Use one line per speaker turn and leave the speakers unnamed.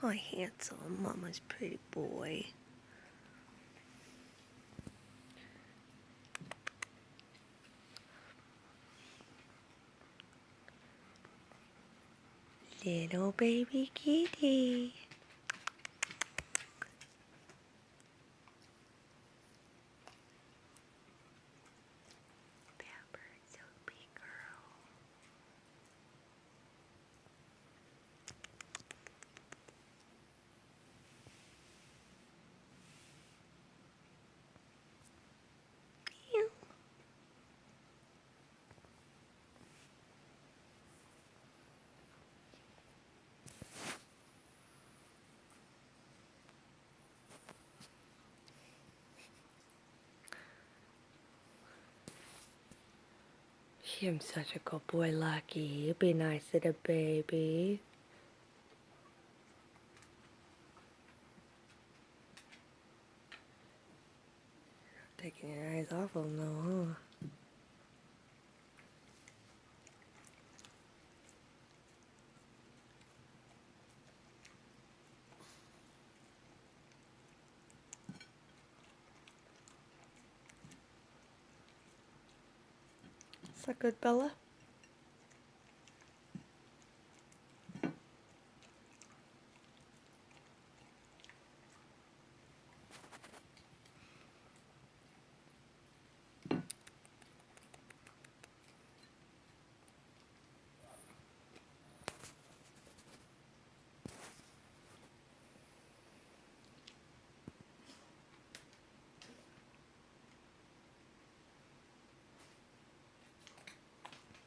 Hi, handsome, Mama's pretty boy. Little baby kitty. Pampered, so big girl. Meow. I'm such a good boy, Lucky. You be nice to the baby. Taking your eyes off him though, huh? Is that good, Bella?